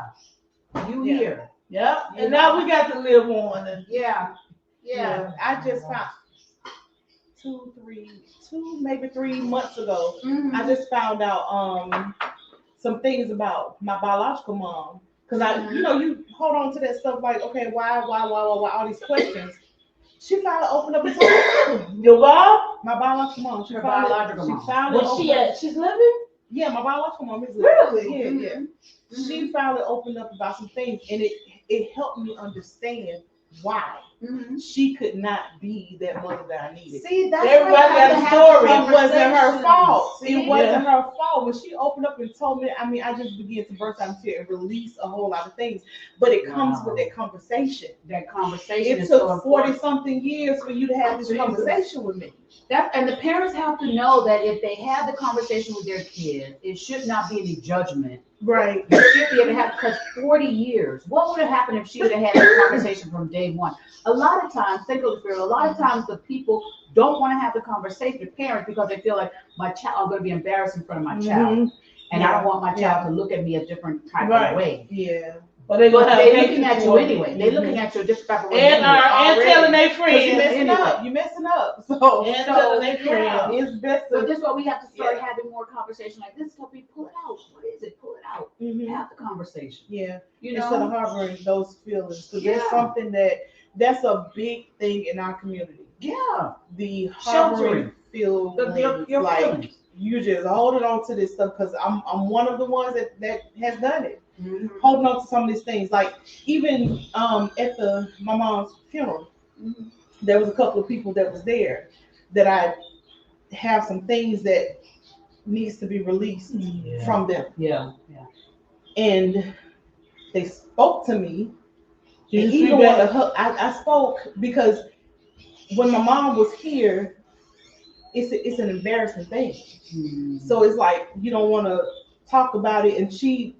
you Yeah. here. Yeah, You and know? now we got to live on. And Yeah. Yeah. I just found maybe 3 months ago. I just found out some things about my biological mom. Cause you hold on to that stuff like, okay, why, all these questions. She finally opened up and told me. your mom? My biological mom. Her biological mom. She finally Where she opened- at? She's living? Yeah, my biological mom is Really? Yeah, yeah. She finally opened up about some things, and it helped me understand why she could not be that mother that I needed. See, that's Everybody why I got a have story. to It have wasn't her fault. See? It wasn't her fault. When she opened up and told me, I mean, I just began to burst out into tears and release a whole lot of things. But it comes with that conversation. That conversation It is so took important. 40-something years for you to have this conversation with me. And the parents have to know that if they have the conversation with their kids, it should not be any judgment. Right. You should be able to have, because 40 years, what would have happened if she would have had that conversation from day one? A lot of times, think of the spirit, a lot of times the people don't want to have the conversation with parents because they feel like my child, I'm going to be embarrassed in front of my child. And I don't want my child to look at me a different type of way. Yeah. But they're But gonna have they're hatred looking at you for anyway. They're looking at you a different type of way. And anyway, telling their Because friends. you're messing Anyway. up. You're messing up. So, And telling their yeah. friends. it's best So to this is why we have to start having more conversation like this. So we pull it out. What is it? Pull it out. Have the conversation. Yeah. You Instead of know? harboring those feelings. Because Yeah. that's something that's a big thing in our community. Yeah. The harboring feelings. Your like feelings. you just holding on to this stuff because I'm one of the ones that has done it. Mhm. Holding on to some of these things. Like even at my mom's funeral, there was a couple of people that was there that I have some things that needs to be released from them. Yeah. Yeah. And they spoke to me. Did And you even speak when back? I spoke because when my mom was here, it's an embarrassing thing. So it's like you don't want to talk about it. And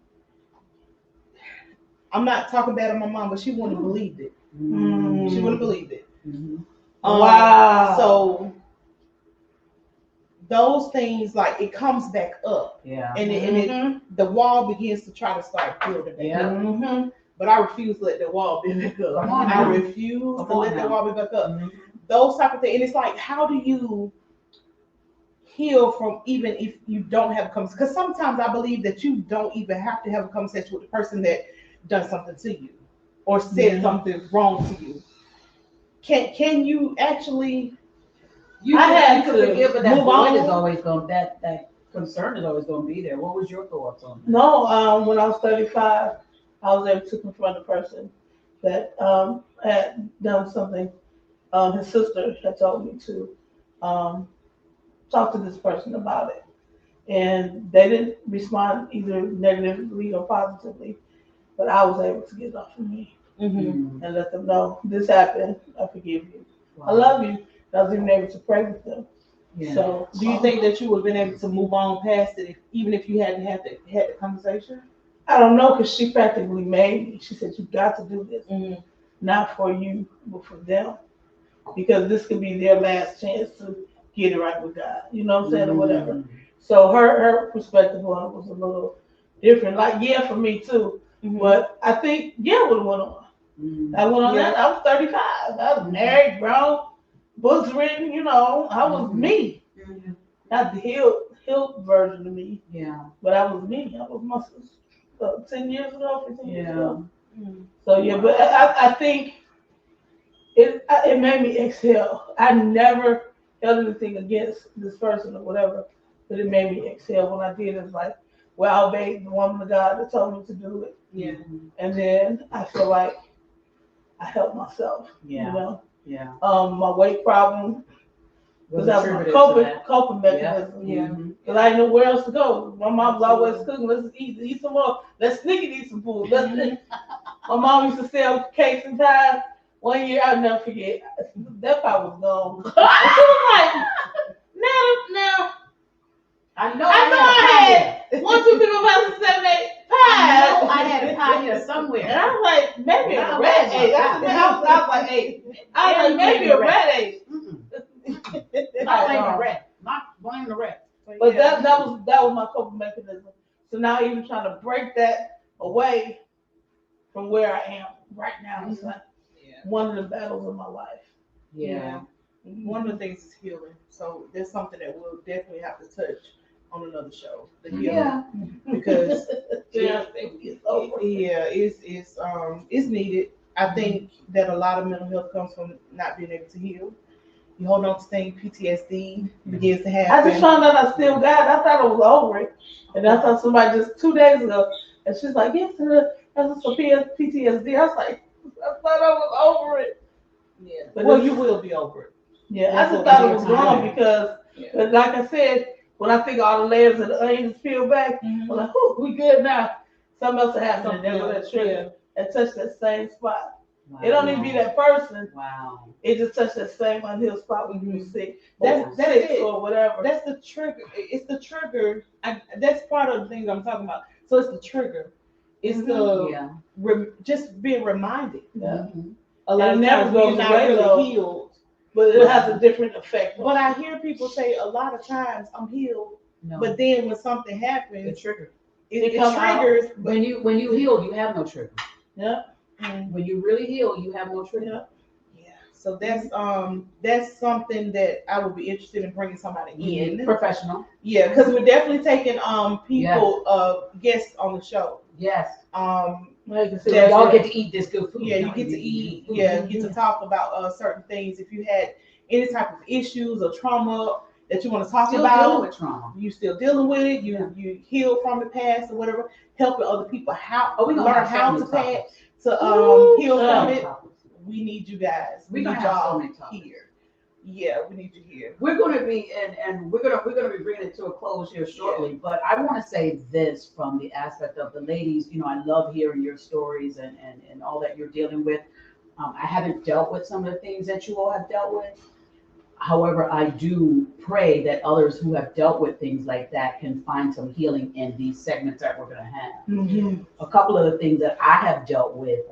I'm not talking bad on my mom, but she wouldn't have believed it. She wouldn't have believed it. Wow. So those things, like it comes back up, Yeah. and the wall begins to try to start building back up. But I refuse to let the wall build back up. Come on I now. refuse Come to on let the now. wall build back up. Those type of things, and it's like, how do you heal from even if you don't have a conversation? Because sometimes I believe that you don't even have to have a conversation with the person that done something to you or said something wrong to you. Can you actually? You I had can to forgive, but that move void on. is always going. That concern is always going to be there. What was your thoughts on that? No, when I was 35, I was able to confront a person that had done something. His sister had told me to talk to this person about it. And they didn't respond either negatively or positively, but I was able to get it off of me and let them know this happened. I forgive you. I love you. I was even able to pray with them. Yeah. So, Do you think that you would have been able to move on past it, even if you hadn't had the conversation? I don't know, because she practically made me. She said, you got to do this, not for you, but for them. Because this could be their last chance to get it right with God. You know what I'm saying? Or whatever. So her perspective on it was a little different. Like, yeah, for me too. But I think, yeah, it would have went on. I went on that. I was 35. I was married, grown, books written, you know. I was me. Not the healed version of me. Yeah. But I was me. I was myself. 10 years ago, 15 years Yeah. ago. So, yeah, but I think it made me exhale. I never held anything against this person or whatever, but it made me exhale when I did. It's like, well, I obeyed the woman of God that told me to do it. Yeah. And then I feel like I helped myself. Yeah. You know? Yeah. My weight problem was that my attributed to that. coping mechanism. Yeah. Because I didn't know where else to go. My mom was always cooking. Let's eat some more. Let's sneak and eat some food. My mom used to sell cakes and pies. 1 year I'll never forget. That part was gone. She was like, now, I know I had 1, 2, 3, 4, 5, 6, 7, 8 pies. I had a pie here somewhere. And I was like, maybe a Wow, rat wow, ate. wow. I was like, hey. I was like, maybe a rat ate. Not blaming the rat. Not blaming the rat. But that was my coping mechanism. So now even trying to break that away from where I am right now is like one of the battles of my life. Yeah. One of the things is healing. So there's something that we'll definitely have to touch on another show. The healing. Because it's needed. I think that a lot of mental health comes from not being able to heal. You hold on to things, PTSD begins to happen. I just found out I still got it. I thought I was over it. And I thought somebody just 2 days ago, and she's like, yes, that's for PTSD. I was like, I thought I was over it. Yeah. But Well, you will be over it. Yeah, I just thought it was gone because, like I said, when I think all the layers of the onions peel back, I'm like, oh, we good now. Something else happened. There was that trigger that touched that same spot. Wow. It don't even be that person. Wow. It just touched that same unhealed spot when you were sick. That's sick it. or whatever. That's the trigger. It's the trigger. That's part of the things I'm talking about. So it's the trigger. It's the just being reminded. Yeah. A lot of never times goes we're not away, really though. healed. But it has a different effect. But I hear people say a lot of times I'm healed, but then when something happens, The trigger. it come out. triggers. When you heal, you have no trigger. Yeah. When you really heal, you have no trigger. Yeah. So that's something that I would be interested in bringing somebody in. Professional. Yeah, because we're definitely taking people guests on the show. Yes. That y'all get to eat this good food. Yeah, you get to eat. Yeah, you get to talk about certain things. If you had any type of issues or trauma that you want to talk Still about, dealing with trauma. you still dealing with it. You heal from the past or whatever. Helping other people we gonna learn have how so to many heal topics. from it. Topics. We need you guys. We're We gonna need have so y'all many topics. here. Yeah, we need you here. We're going to be and we're going to be bringing it to a close here shortly. But I want to say this from the aspect of the ladies. You know, I love hearing your stories and all that you're dealing with. I haven't dealt with some of the things that you all have dealt with. However, I do pray that others who have dealt with things like that can find some healing in these segments that we're going to have. A couple of the things that I have dealt with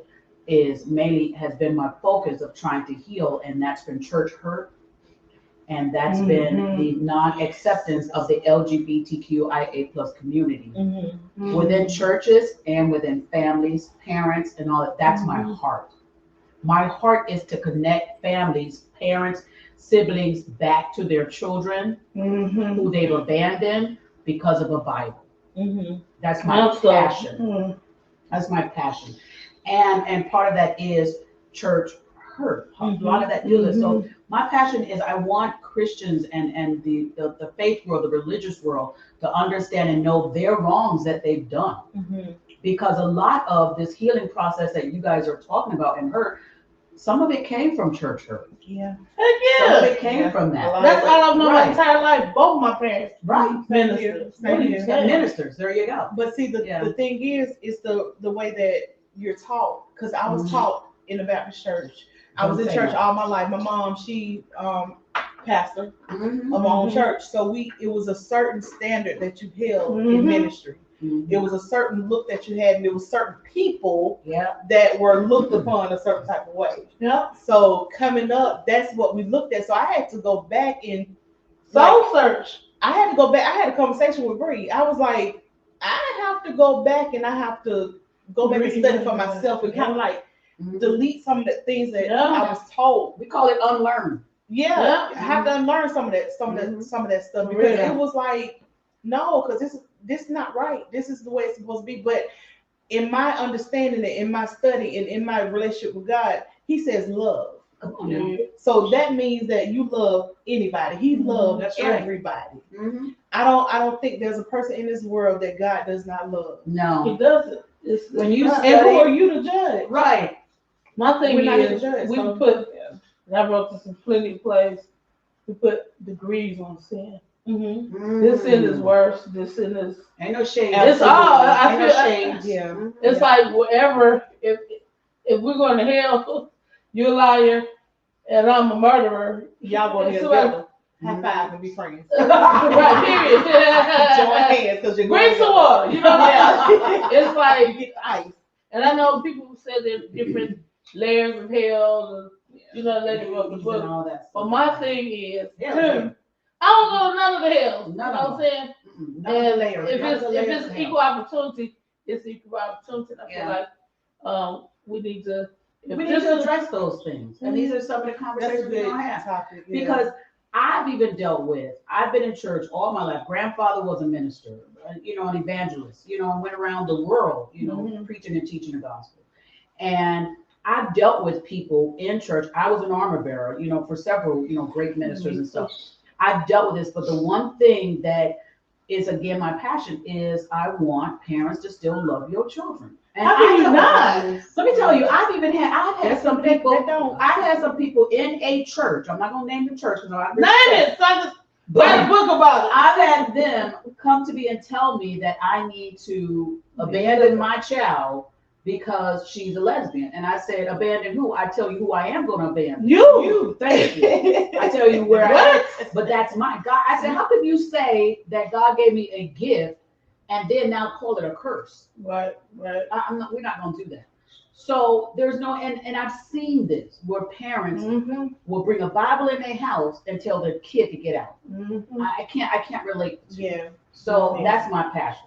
is mainly has been my focus of trying to heal, and that's been church hurt. And that's been the non-acceptance of the LGBTQIA+ community within churches and within families, parents, and all that. That's my heart. My heart is to connect families, parents, siblings back to their children who they've abandoned because of a Bible. That's my passion. That's my passion. And part of that is church hurt. A lot of that deal is so. My passion is I want Christians and the faith world, the religious world, to understand and know their wrongs that they've done. Because a lot of this healing process that you guys are talking about and hurt, some of it came from church hurt. Yeah. Heck Some of yeah. it came from that. That's all I've known my entire life. Both my parents. Right. Ministers. Ministers. There you go. But see, the thing is the way that you're taught. Because I was taught in the Baptist church. I was in church all my life. My mom, she pastor of my own church. So it was a certain standard that you held in ministry. It was a certain look that you had, and there was certain people that were looked upon a certain type of way. So coming up, that's what we looked at. So I had to go back and soul search. I had to go back. I had a conversation with Bree. I was like, I have to go back and I have to go back and study for myself and kind of like delete some of the things that I was told. We call it unlearn. I have to unlearn some of that stuff because it was like, no, because this is not right. This is the way it's supposed to be. But in my understanding and in my study and in my relationship with God, He says love. Come on now. So that means that you love anybody. He loved everybody. I don't think there's a person in this world that God does not love. No, He doesn't. When you and study, who are you to judge? Right. My thing We're not here to is, judge, we so- put, and I wrote this in plenty of places, we put degrees on sin. This sin is worse. This sin is. Ain't no shade. It's all. I Ain't feel. no shade. Yeah. It's like whatever. If we're going to hell, you're a liar, and I'm a murderer. Y'all gonna get So, together. High five and be friends. Right, period. Join hands because you're Bring some water, you know? Yeah. It's like, Get the ice. and I know people who say there's different layers of hell, and you know, let it up the And book. all that But stuff. my thing is, Yeah, I don't go to none of the hells. You know None what of I'm saying? None of the And layers. if none of the it's layers of hell. equal opportunity, it's equal opportunity. I feel Yeah. like we need to. If We need this to is address those things. And these are some of the That's a conversations we're good gonna have. topic. Yeah. Because I've even dealt with, I've been in church all my life. Grandfather was a minister, you know, an evangelist, you know, and went around the world, you know, preaching and teaching the gospel. And I've dealt with people in church. I was an armor bearer, you know, for several, you know, great ministers and stuff. I've dealt with this, but the one thing that is, again, my passion is I want parents to still love your children. And How can you I not? Let me tell you, I've had some people. That don't. I had some people in a church. I'm not gonna name the church because I name it, so I just But write a book about it. I've had them come to me and tell me that I need to abandon my child because she's a lesbian. And I said, abandon who? I tell you who I am gonna abandon. You. Thank you. I tell you where I am. But that's my God. I said, how can you say that God gave me a gift and then now call it a curse? Right. We're not gonna do that. So there's no, and I've seen this where parents will bring a Bible in their house and tell their kid to get out. I can't relate. Yeah. So that's my passion.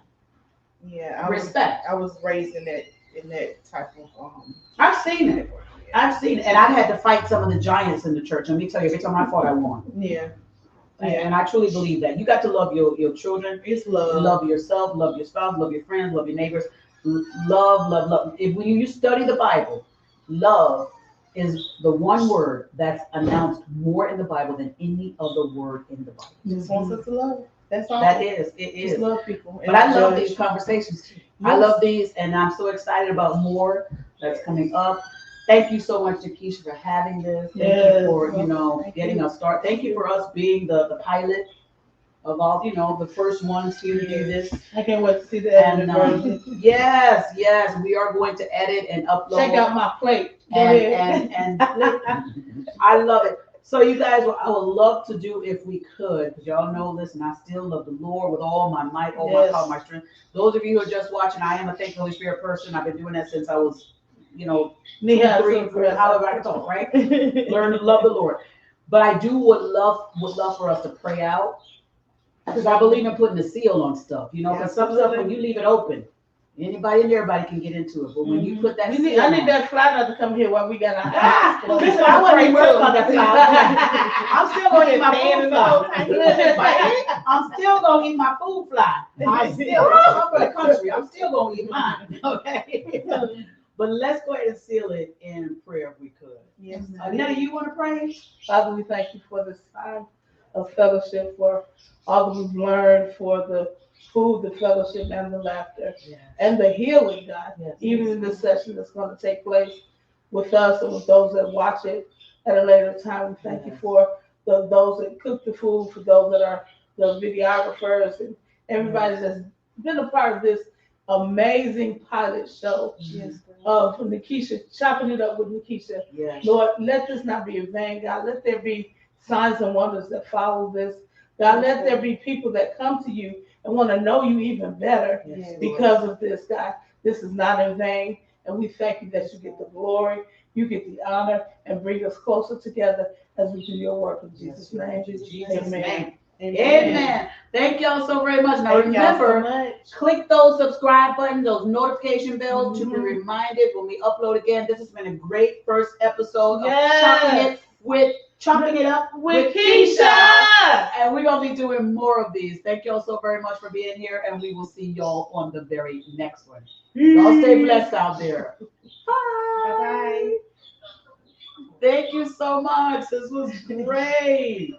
Yeah. Respect. I was raised in that type of I've seen it. And I've had to fight some of the giants in the church. Let me tell you, every time I fought, I won. Yeah. And I truly believe that you got to love your children. It's love. Love yourself, love your spouse, love your friends, love your neighbors. Love. If when you study the Bible, love is the one word that's announced more in the Bible than any other word in the Bible. Just wants us to love. That's all. It Just is. love people. But I love these conversations. I love these, and I'm so excited about more that's coming up. Thank you so much to KEASHA for having this. Thank you for, getting us started. Thank you for us being the pilot of all, the first ones here to do this. I can't wait to see the edited version. Yes, we are going to edit and upload. Check out my plate. And I love it. So you guys, I would love to do if we could, because y'all know, listen, I still love the Lord with all my might, all my power, my strength. Those of you who are just watching, I am a Thank the Holy Spirit person. I've been doing that since I was, 2, 3, however I can talk, right? Learn to love the Lord. But I would love for us to pray out, because I believe in putting a seal on stuff, because some stuff, when you leave it open, anybody and everybody can get into it. But when you put that seal I need on, that fly to come here while we got our eyes closed. listen, I wasn't even worried about that fly. I'm still gonna eat my food fly. I'm still gonna eat my food fly. I'm from the country. I'm still gonna eat mine. Okay. But let's go ahead and seal it in prayer if we could. Yes. Netta, you want to pray? Father, we thank you for this time of fellowship, for all that we've learned, for the food, the fellowship, and the laughter, and the healing, God. Yes. Even in this session that's going to take place with us and with those that watch it at a later time. We thank you for those that cook the food, for those that are the videographers, and everybody that's been a part of this amazing pilot show from Nikisha, chopping it up with Nikisha. Yes. Lord, let this not be in vain, God. Let there be signs and wonders that follow this. God, let there be people that come to you and want to know you even better because of this, God. This is not in vain. And we thank you that you get the glory, you get the honor, and bring us closer together as we do your work in Jesus' name. Amen. Amen. Thank y'all so very much. Now remember, click those subscribe buttons, those notification bells to be reminded when we upload again. This has been a great first episode of Chopping It Up with KEASHA. And we're going to be doing more of these. Thank y'all so very much for being here, and we will see y'all on the very next one. Y'all stay blessed out there. Bye. Thank you so much. This was great.